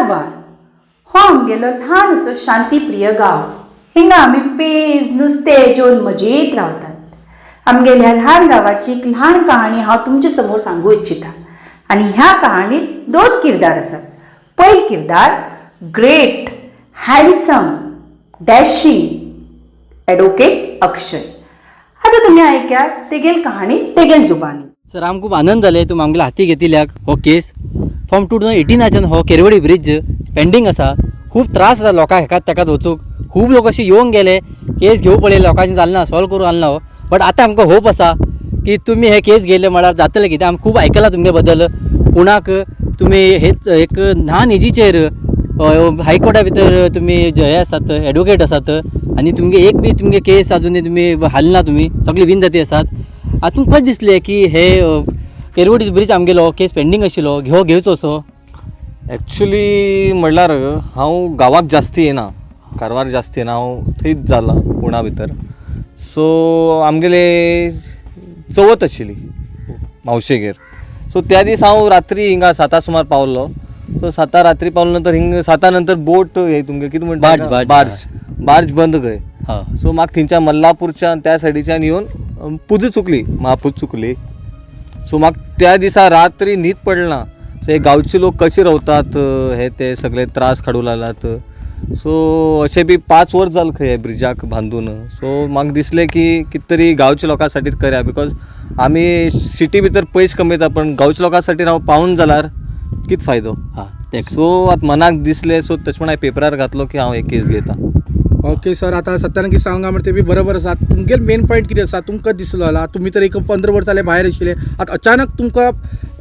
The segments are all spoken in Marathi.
कारवार हो आमगेलो ल्हान असो शांतीप्रिय गांव. हिंगा आमी पेज नुस्तें जेवन मजेत रावतात. आमगेल्या ह्या ल्हान गांवाची एक ल्हान कहाणी हांव तुमचे समोर सांगू इच्छिता. आनी ह्या कहाणीत 2 किरदार आसात. पयलो किरदार ग्रेट हँडसम डॅशिंग एडवोकेट अक्षय. आता तुम्ही ऐक्या तेगेल कहाणी तेगेल जुबानी. सर आमकां खूब आनंद जाले तुमी आमगेल्या हाती घेतिल्ल्याक. हो केस फ्रॉम 2018 हो केरवडी ब्रिज पेंडींग आसा. खूब त्रास जाता लोकांक हेकात तेकात वचूंक. खूब लोक अशे येवंक गेले केस घेवं पडले लोकांचे जालना सॉल्व करूं आलना हो. बट आतां आमकां होप आसा की तुमी हे केस घेतले म्हळ्यार जातले कित्याक आमी खूब आयकलां तुमचे बद्दल. पुणाक तुमी हेच एक ल्हान एजीचेर हायकोर्टा भितर तुमी हे आसात एडवोकेट आसात आनी तुमगे एक बी तुमगे केस आजुनी तुमी हालना. तुमी सगळी विन जाती आसात. आतां कशें दिसलें की हे केरवडी ब्रिज आमगेलो केस पेंडींग आशिल्लो घेवचो असो. एक्चुली म्हणल्यार हांव गांवाक जास्त येना, कारवार जास्त येना. हांव थंयच जाला पुणा भितर. सो आमगेले चवथ आशिल्ली मावशेगेर. सो त्या दीस हांव रात्री हिंगा 7 सुमार पावल्लो. सो 7 रात्री पावले नंतर हिंग 7 नंतर बोट हे तुमगे कितें म्हणटा बार्ज बंद खंय. सो म्हाका थंयच्या मल्लापूरच्यान त्या सायडीच्यान येवन पुजा चुकली, महापूज चुकली. सो म्हाका त्या दिसा रात्री न्हीद पडना. सो हे गांवचे लोक कशे रावतात हे ते सगळे त्रास काडूं लागल्यात. सो अशें बी 5 वर्स जालें खंय हे ब्रिजाक बांदून. सो म्हाका दिसलें की कितें तरी गांवच्या लोकां खातीर करया. बिकॉज आमी सिटी भितर पयशे कमयता पण गांवच्या लोकां खातीर हांव पावून जाल्यार कितें फायदो. सो आतां मनाक दिसलें. सो तशें म्हण हांवें पेपरार घातलो की हांव एक केस घेता. ओके सर, आता सत्यान कितें सांगा म्हणटा ते बी बरोबर आसा. तुमगेल मेन पॉयंट कितें आसा तुमकां दिसलो जाला तुमी तर एक 15 वर्स जाले भायर आशिल्ले. आतां अचानक तुमकां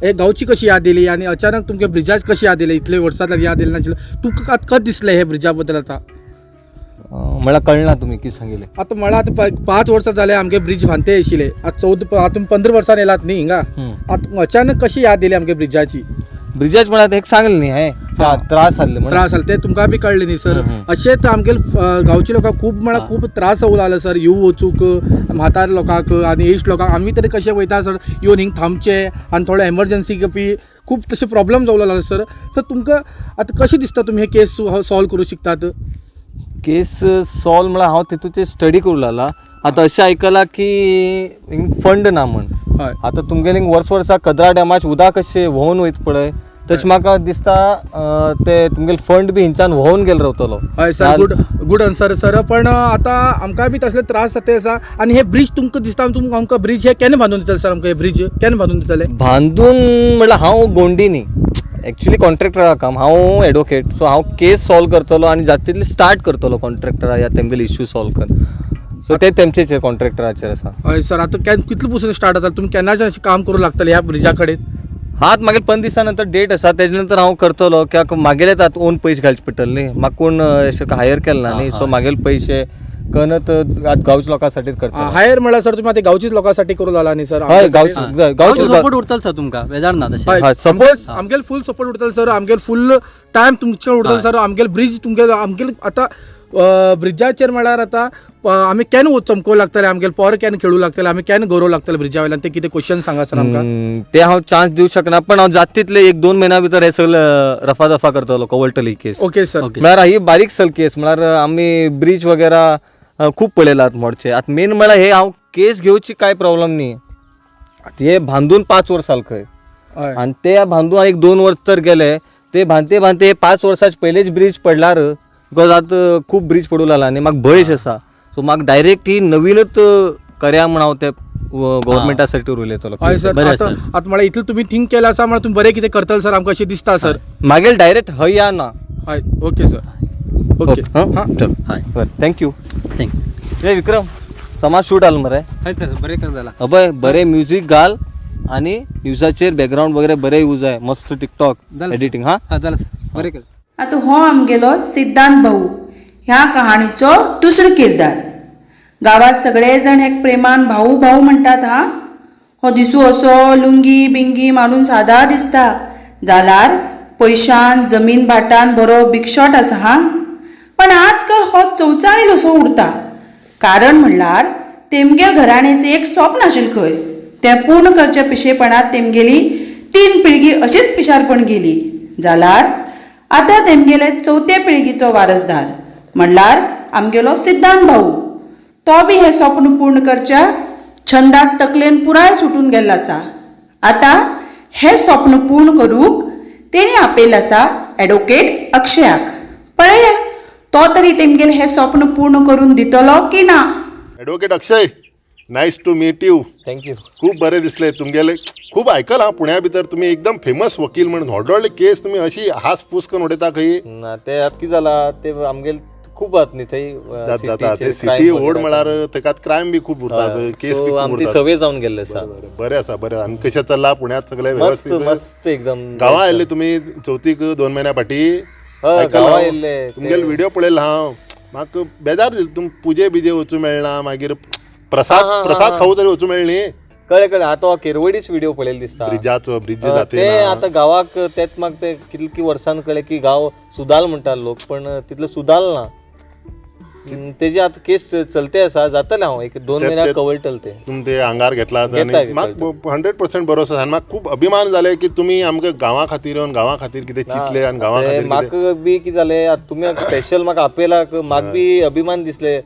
हे गांवची कशी याद येयली आनी अचानक तुमच्या ब्रिजाची कशी याद येयली. इतले वर्सां याद येयली नाशिल्लें तुमकां आतां कशें दिसलें हे ब्रिजा बद्दल. आतां म्हळ्यार कळना तुमी कितें सांगिल्लें. आतां म्हळ्यार आतां 5 वर्सां जाले आमगे ब्रिज बांदते आशिल्ले. आतां तुमी 15 वर्सान येयलात न्ही हिंगा. आतां अचानक कशी याद येयली आमगे ब्रिजाची. ब्रिजाच म्हळ्यार एक सांगलें न्ही हांवें त्रास जाल्ले ते तुमकां बी कळ्ळें न्ही सर. अशेंच आमगे गांवच्या लोकांक खूब म्हळ्यार खूब त्रास जावं लागले सर येवं वचूंक म्हातारे लोकांक आनी एज लोकांक. आमी तरी कशे वयता सर येवन हिंग थांबचे आनी थोडे एमर्जन्सी बी खूब तशे प्रॉब्लेम जावं लागले सर. सर तुमकां आतां कशें दिसता तुमी हे केस सॉल्व करूं शकतात. केस सॉल्व म्हळ्यार हांव तितून स्टडी करूं लागला. आतां अशें आयकलां की हिंग फंड ना म्हण. आतां तुमगेले वर्सा कदरा डॅमाचे उदक कशें व्हांवन वयता पळय तशें म्हाका दिसता ते तुमगेले फंड बी हिंच्यान व्हांवन गेलो रावतलो. हय सर, गूड आन्सर सर. पण आतां आमकां बी तसले त्रास जाता आसा. आनी हे ब्रिज तुमकां दिसता आमकां ब्रिज हे केन्ना बांदून दितले सर. आमकां हे ब्रिज केन्ना बांदून दितले. बांदून म्हळ्यार हांव गोंडी न्ही. एक्चुली कॉन्ट्रॅक्टरा काम. हांव एडवोकेट. सो हांव केस सॉल्व करतलो आनी जाता तितले स्टार्ट करतलो कॉन्ट्रॅक्टरा या तेंगेले इश्यू सॉल्व कर. सो ते तेमचेर कॉन्ट्रॅक्टराचेर आसा. हय सर. आतां कितले पसून स्टार्ट जाता तुमी केन्नाच्यान काम करूं लागतले ह्या ब्रिजा कडेन. हात मागीर 15 दिसां नंतर डेट आसा तेजे नंतर हांव करतलो. कित्याक म्हागेलेच आतां ओन पयशे घालचे पडटले न्ही. म्हाका कोण अशें हायर केलना न्ही. सो म्हागेले पयशे कनत गांवच्या लोकां खातीर करता. हायर म्हळ्यार सर तुमी आतां गांवचीच लोकां साठी करूं लागला न्ही सर. हय गांवची सपोर्ट उरतलो सर तुमकां बेजार ना तशें. सपोज आमगेले फूल सपोर्ट उरतलो सर. आमगेले फूल टायम तुमचे उरतलो सर. आमगेले ब्रिज आमगेले आतां ब्रिजाचेर म्हळ्यार आतां आमी केन्ना चमकोवं लागतले. आमगेले पोर केन्ना खेळूं लागतले. आमी केन्ना गौरव लागतले ब्रिजा वयल्यान. ते कितें क्वेश्चन सांगा सर आमकां. ते हांव चान्स दिवं शकना. पण हांव जाता तितले 1-2 म्हयन्या भितर हे सगळें रफा दफा करतलो कवळटली केस. Okay sir. म्हळ्यार ही बारीक सल केस. म्हळ्यार आमी ब्रिज वगैरे खूब पळयलात मोडचे. आतां मेन म्हळ्यार हे हांव केस घेवची कांय प्रॉब्लेम न्ही. हे बांदून 5 वर्स जाले खंय. आनी ते बांदून 1-2 वर्स तर गेले. ते बांदते 5 वर्साचे पयलेच ब्रिज पडल्यार बिकॉज आतां खूब ब्रिज पडूं लागला आनी म्हाका भंय आसा. सो म्हाका डायरेक्ट ही नवीनच करया म्हण हांव ते गव्हर्मेंटा साठी उलयतलो. हय सर. आतां म्हळ्यार इतलें तुमी थिंक केला आसा म्हळ्यार तुमी बरें कितें करतले सर आमकां अशें दिसता सर. मागीर डायरेक्ट हय या ना. हय ओके सर. ओके चल बरें थँक्यू. हे विक्रम समाज शूट आलो मरे. हय सर बरें कर जाला. अबय बरें म्युझिक घाल आनी न्यूजाचेर बॅकग्रावंड वगैरे बरें यूज आहे. मस्त टिकटॉक एडिटींग. हा जाला बरें कर. आता हो आमगेलो सिद्धांत भाऊ ह्या कहाणीचो दुसरो किरदार. गावात सगळे जण एक प्रेमान भाऊ भाऊ म्हणटात. हो दिसू असो लुंगी बिंगी मारून सादा दिसता जाल्यार पयशान जमीन भाटान बरो बिग शॉट आसा. पण आजकाल हो चवचाळील असो उरता. कारण म्हणल्यार तेमगे घराण्याचें एक स्वप्न आशिल्लें खंय. तें पूर्ण करच्या पिशेपणांत तेमगेली 3 पिळगी अशीच पिशारपण गेली. जाल्यार आतां तेमगेले चवथे पिळगीचो वारसदार म्हणल्यार आमगेलो सिद्धांत भाऊ. तो बी हें स्वप्न पूर्ण करच्या छंदाक तकलेन पुराय सुटून गेल्लो आसा. आतां हें स्वप्न पूर्ण करूंक तेणी आपयल्लें आसा एडवोकेट अक्षयाक. पळया तो तरी तेमगेलें हें स्वप्न पूर्ण करून दितलो की ना. Advocate Akshay, nice to meet you. Thank you. खूब बरें दिसलें तुमगेले. खूब आयकलां पुण्या भितर तुमी एकदम फेमस वकील म्हणून व्हडले व्हडले केस तुमी अशी हास पूस करून उडयता खंय. ना ते आतां कितें जाला ते आमगेले खूब आहात न्ही थंय जाता ते सिटी ओड म्हळ्यार ताका क्रायम बी खूब उरता, केस बी खूब आमची उरतात. सवय जावन गेल्ले आसा. बरें आसा बरें. आनी कशें चल्ला पुण्यात सगळें मस्त व्यवस्थीत. मस्त एकदम. गांवां आयले तुमी चवथीक 2 महिन्या फाटी. हय, गांवां आयिल्ले. तुमगेले व्हिडिओ पळयलो हांव. म्हाका बेजार दिली. तुम पुजे बिजे वचूं मेळना, मागीर प्रसाद खावू तरी वचूं मेळ्ळी. कळ्ळें कळ्ळें. आतां केरवडीच व्हिडिओ पळयले दिसता. ब्रिज ते जाते आतां गांवाक तेच म्हाका ते कितली वर्सान कळ्ळें की गांव सुदाल म्हणटा लोक, पण तितलो सुदाल ना. तेजे आतां केस चलते आसा. जातलें हांव 1-2 महिन्याक कवळटलें ते. तुमी ते आंगार घेतलात घेता, आनी म्हाका 100% भरोसो आसा. आनी म्हाका खूब अभिमान जाले की तुमी आमकां गांवा खातीर येवन गांवा खातीर कितें चिंतलें आनी गांवा खातीर म्हाका बी कितें जालें आतां तुमी स्पेशल म्हाका आपयलाक म्हाका बी अभिमान दिसले.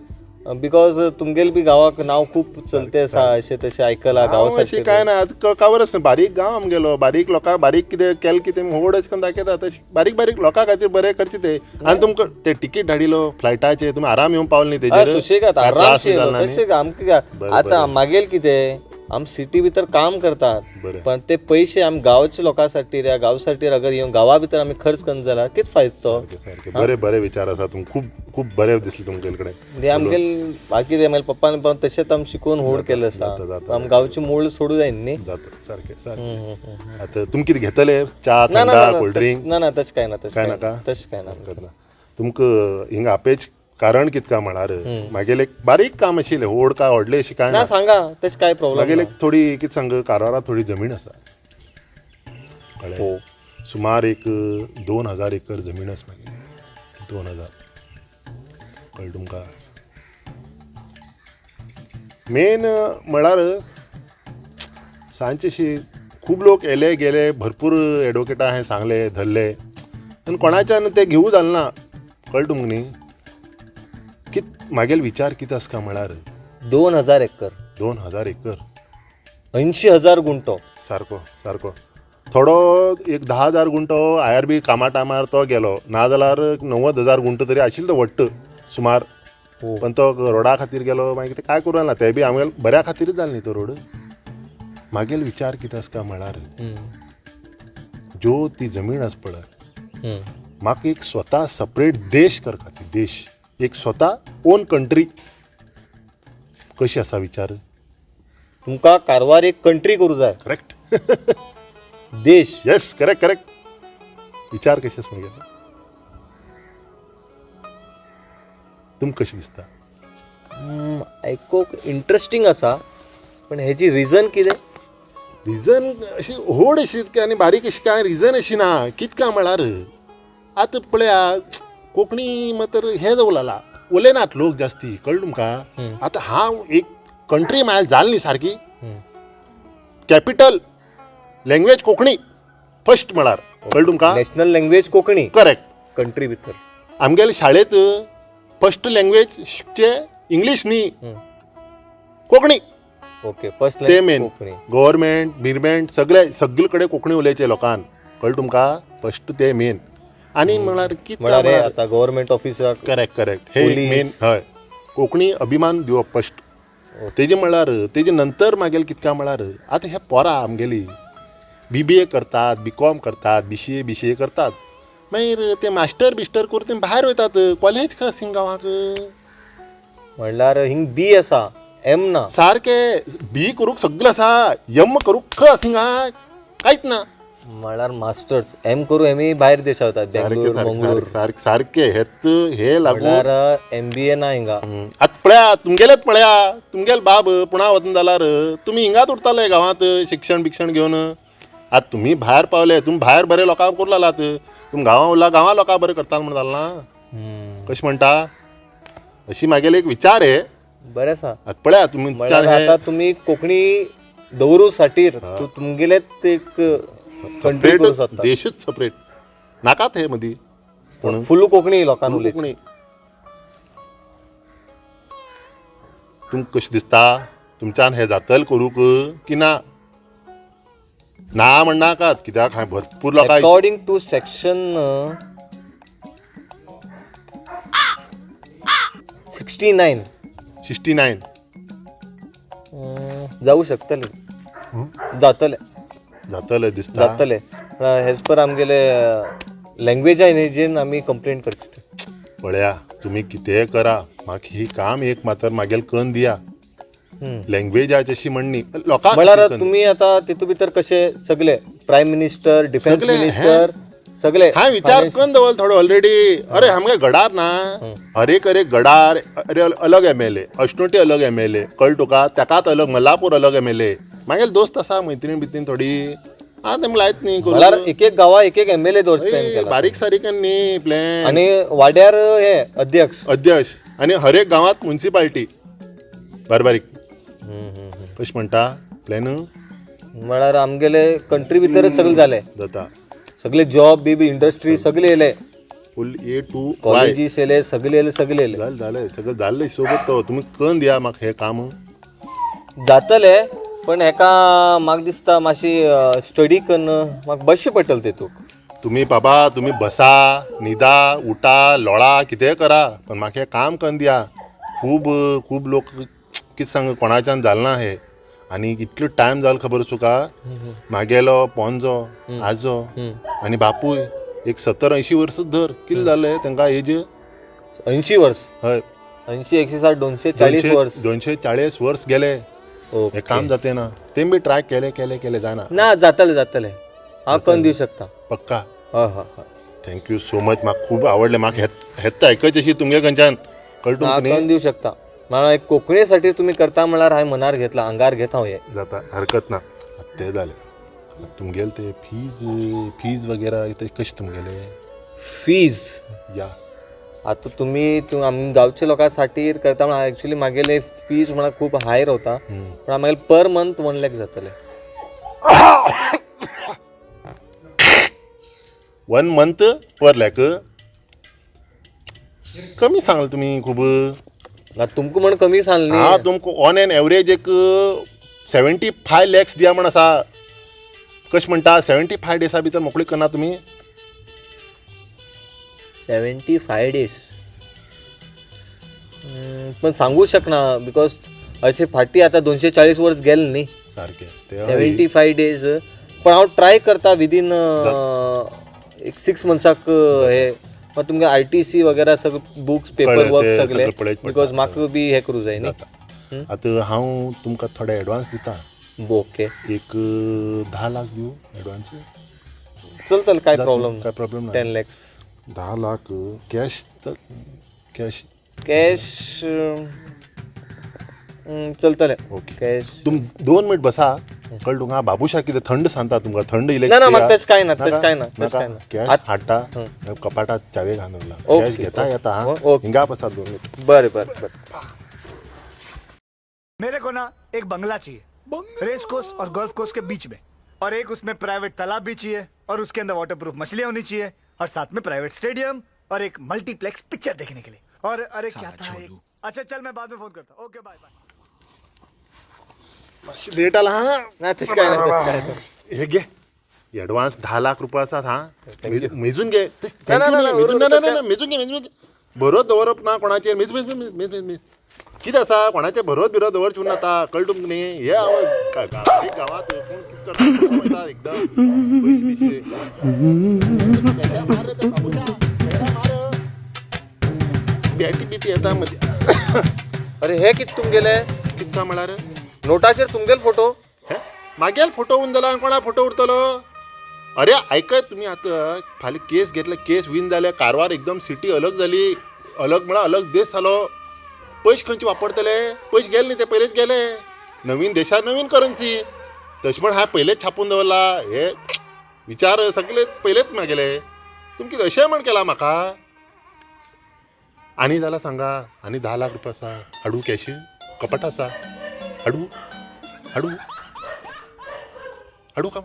बिकॉज तुमगेले बी गांवाक नांव खूब चलते आसा अशें तशें आयकलां गांवा अशें सारकें. कांय ना. कावरच ना. बारीक गांव आमगेलो. बारीक लोकांक बारीक कितें केलें की तें व्हड अशें करून दाखयता. तशें बारीक बारीक लोकां खातीर बरें करचें तें. आनी तुमकां ते तिकीट धाडिलो फ्लायटाचेर, तुमी आराम येवन पावले न्ही तेजेर. सुशेगाद काय त्रास आरामशी बी येयलो. जालना न्ही? तशें आमकां आतां मागेल कितें आमी सिटी भितर काम करतात, बरें. पण ते पयशे आमी गांवच्या लोकां खातीर या गांव खातीर अगर येवन गांवा भितर आमी खर्च करून जाल्यार कितें फायदो तो. सारकें बरे बरे विचार आसा. तुमकां खूब खूब बरें दिसलें तुमचे कडेन. म्हणजे आमगेल बाकी ते म्हाज्या पप्पान पण तशेंच आमी शिकून व्हड केलें आसा. आमी गांवची मूळ सोडूं जायना न्ही. जाता सारकें सारकें. आतां तुमी कितें घेतले? च्या, ना ना थंडा, ना कोल्ड ड्रिंक? ना तशें कांय ना. कांय नाका? तशें कांय ना. करना. तुमकां हिंगा आपेच कारण कितें काय म्हळ्यार मागेलें एक बारीक काम आशिल्लें. व्हड काय व्हडलें अशें कांय ना ना. सांगा तशें कांय प्रॉब्लेम मागेलें एक थोडी कितें सांग कारवारां थोडी जमीन आसा. कळ्ळें? सुमार एक 2000 एकर जमीन आसा मागीर. 2000 कळ्ळें तुमकां? मेन म्हळ्यार सांजचे अशी खूब लोक येले गेले, भरपूर एडवोकेटां हांवें सांगले धरले, आनी कोणाच्यान ते घेवूं जालें ना. कळ्ळें तुमकां न्ही? मागेल विचार कितें आसा काय म्हळ्यार 2000 एकर 2000 एकर 80,000 गुंठो. सारको सारको. थोडो एक 10,000 गुंठो IRB कामा टायमार तो गेलो, नाजाल्यार 90,000 गुंठो तरी आशिल्लो तो वट्ट सुमार. पण तो रोडा खातीर गेलो. मागीर ते काय करूं ना. ते बी आमगेल बऱ्या खातीरच जालें न्ही तो रोड. मागेल विचार कितें आसा काय म्हळ्यार ज्यो ती जमीन आसा पळय, म्हाका एक स्वता सपरेट देश करता. देश एक स्वता ओन कंट्री कशी आसा विचार? तुमकां कारवार एक कंट्री करूं जाय. करेक्ट. देश. Yes correct correct. विचार कशे आसा मागीर? तुमकां कशें दिसता? आयकूंक इंट्रस्टींग आसा, पण हेची रिजन कितें? रिजन अशी व्हड अशी आनी बारीक अशी कांय रिजन अशी ना. कितें काय म्हळ्यार आतां पळया कोंकणी मातर हें जावला उलयनात लोक जास्ती. कळ्ळें तुमकां? आतां हांव एक कंट्री मायल जाल न्ही सारकी. कॅपिटल लँग्वेज कोंकणी फर्स्ट म्हळ्यार. कळ्ळें तुमकां? National language Konkani correct. Country भितर. आमगेले शाळेंत फर्स्ट लँग्वेज शिकचे इंग्लीश न्ही, कोंकणी. ओके. फर्स्ट ते मेन. कोंकणी. गव्हर्मेंट बिरमेंट सगळे कडेन कोंकणी उलयचे लोकांक. कळ्ळें तुमकां? फर्स्ट ते मेन. आनी म्हळ्यार कितें म्हळ्यार आतां गव्हर्मेंट ऑफिसाक करेक्ट करेक्ट. हे मेन. हय, कोंकणी अभिमान दिवप फर्स्ट. तेजे म्हळ्यार तेजे नंतर मागेल कितें काय म्हळ्यार आतां हे पोरां आमगेली BBA करतात, BCom करतात, BCA करतात, मागीर ते मास्टर बिस्टर करून ते भायर वयतात. कॉलेज खंय हिंग गांवाक? म्हणल्यार हिंग बी आसा, एम ना. सारके. B करूंक सगळें आसा, M करूंक खंय आसा हिंगा? कांयच ना. म्हणल्यार मास्टर्स एम करूं एम भायर देशा वतात, बेंगलोर मंगळूर. सारके हे लागून म्हणल्यार MBA ना हिंगा. आतां पळया तुमगेलेच पळया. तुमगेले बाब पुणा वचून जाल्यार तुमी हिंगाच उरताले गांवांत शिक्षण बिक्षण घेवन. आतां तुमी भायर पावले, तुमी भायर बरे लोकांक करूं लागलात. तुमी गांवां उरला गांवां लोकांक बरें करता म्हण जालें ना? कशें म्हणटा? अशी मागेले एक विचार हे. बरें आसा. आतां पळया तुमी विचार हे. आतां तुमी कोंकणी दवरू साटीर तुमगेलेच एक कंट्री करूं सोदता. देशूच सपरेट नाकात हे मदीं. पूण फुल कोंकणी लोकांन उलयता. कोंकणी तुमकां कशें दिसता तुमच्यान हें जातलें करूंक की ना? ना म्हणनाकात, कित्याक हांवें भरपूर लोकांक अकॉर्डिंग टू सेक्शन 69 69 जाऊ शकतले, जातले जातलें दिसता. जातले हेज पर आमगेले लँग्वेजा इनेजीन आमी कंप्लेंट करचे. पळया तुमी कितेंय करा, म्हाका ही काम एक मात्र म्हागेल कन्न दिया. लँग्वेजाची अशी म्हणणी लोकांक म्हळ्यार कन्न. तुम्ही आता तितू भितर कशे सगळे प्रायम मिनिस्टर, डिफेन्स सगळे, मिनिस्टर सगळे हांवें विचार करून दवरलो थोडो ऑलरेडी. अरे आमगे गडार ना, हर एक गडार अरे अलग MLA, अश्नोटी अलग MLA, कळ तुका, तेकाच अलग मल्लापूर अलग MLA. म्हागेले दोस्त आसा मैत्रीण बित्रीण थोडी, तेमकां लायत न्ही म्हळ्यार करूंक. एक गांवा एक MLA दवरचे बारीक सारीक न्ही प्लॅन. आणि वाड्यार हे अध्यक्ष आनी हर एक गांवांत म्युन्सिपाल्टी बारीक कशें म्हणटा प्लॅन म्हळ्यार आमगेले कंट्री भितरच सगळे जाले, जाता. सगळे जॉब बी इंडस्ट्री सगळे येले, फूल A to Y कॉलेजीस येले, सगळे येले. जालें सगळें जाल्लें सोबत तो तुमी कन्न दिया म्हाका हें काम. जातले पण हेका म्हाका दिसता मातशी स्टडी करून म्हाका बसचें पडटलें तेतूंक. तुम्ही बाबा तुम्ही बसा, न्हिदा, उठा, लोळा, कितेंय करा, पण म्हाका हें काम कन्न दिया. खूब लोक कितें सांग कोणाच्यान जालें ना हें. आनी इतलो टायम जालो खबर तुका, म्हागेलो पोंजो आजो आनी बापूय एक 70-80 वर्स धर. कितें जालें तांकां एज 80 वर्स, हय 80, 160, 240 वर्स. 240 वर्स गेले. हे काम जाते ना. तेम बी ट्राय केले जायना. ना जातले हांव करून दिवं शकता पक्का. हय थँक्यू सो मच. म्हाका खूब आवडलें. म्हाका हेत आयकच अशी तुमगे खंयच्यान कळटूंक करून न्ही दिवं शकता. म्हळ्यार एक कोंकणीसाठी तुम्ही करता म्हळ्यार हांवें मनार घेतला, आंगार घेता हे. जाता, हरकत ना. ते जालें. तुमगेले ते फीज वगैरे ते कशें तुमगेले फीज या आता तुम्ही आमी गांवच्या लोकांसाठी करता म्हळ्यार एक्चुअली म्हागेले फीज म्हळ्यार खूब हाय रावता. पण म्हागेले पर मंथ 1 लाख जातले. 1 मंथ पर लॅक कमी सांगले तुमी खूब. तुमकां म्हण कमी सांगली. हां तुमकां ऑन एन एवरेज एक 75 लॅक्स दिया म्हण आसा. कशें म्हणटा 75 डेसा भितर मोकळी करना तुमी. 75 डेज पण सांगू शकना बिकॉज अशें फाटी आता 240 वर्स गेले न्ही. सारकें ते 75 डेज. पण हांव ट्राय करता विदीन एक 6 मंथ्साक हे मग तुमकां RTC वगैरे सगळे बुक्स पेपर वर्क सगळे बिकॉज म्हाका बी हे करूं जाय न्ही. आतां हांव तुमकां थोडे एडवान्स दिता. ओके एक 10 लाख दिवं एडवान्स. चलतले काय प्रॉब्लेम काय प्रॉब्लेम ना. 10 lakhs 10 lakh cash cash cash चलतले. ओके. कॅश तुम 2 मिनट बसा. कळ्ळें तुका बाबूशा कितें थंड सांगता तुमकां. थंड इलेक्ट ना म्हाका तशें कांय ना तशें कांय ना. कॅश हाडटा कपाटात चावे घालून ओके. कॅश घेता येता. ओके. हिंगा बसा 2 मिनट. बरें. मेरे को ना एक बंगला चाहिए, रेस कोर्स और गोल्फ कोर्स के बीच में, और एक उसमें प्राइवेट तालाब भी चाहिए, और उसके अंदर वाटरप्रूफ मछलियां होनी चाहिए, और साथ में प्राइवेट स्टेडियम और एक मल्टीप्लेक्स पिक्चर देखने के लिए. और अरे क्या था एक... अच्छा चल मैं बाद में फोन करता हूँ. Okay bye. लेट आला हा. ना तशें कांय ना. हे घे एडवान्स 10 लाख रुपये आसात. हा मेजून घे. ना, मेजून घे. भरोस दवरप ना कोणाचेर. मेज कितें आसा कोणाचेर भरोस बिरोस दवरचे नाता. कळ्ळें तुमकां न्ही. हे गांवांत कोण कितें करता एकदम पयशे बॅटी येता मदीं. अरे हे कितें तुमगेले कितका म्हळ्यार नोटाचेर तुमगेले फोटो. हे मागेल फोटो उरून जालो आनी कोणा फोटो उरतलो. अरे आयकत तुमी आतां फाल्यां केस घेतले. केस विन जाले. कारवार एकदम सिटी अलग जाली. अलग म्हळ्यार अलग देश जालो. पयशे खंयचे वापरतले. पयशे गेले न्ही ते पयलेच गेले. नवीन देशात नवीन करन्सी. तशें म्हण हांवें पयलेच छापून दवरला. हे विचार सगळे पयलेच म्हागेले. तुमी कितें अशें म्हण केला म्हाका. आनी जाल्यार सांगा. आनी 10 लाख रुपया आसा. हाडू कॅश कपाट आसा. हाडू का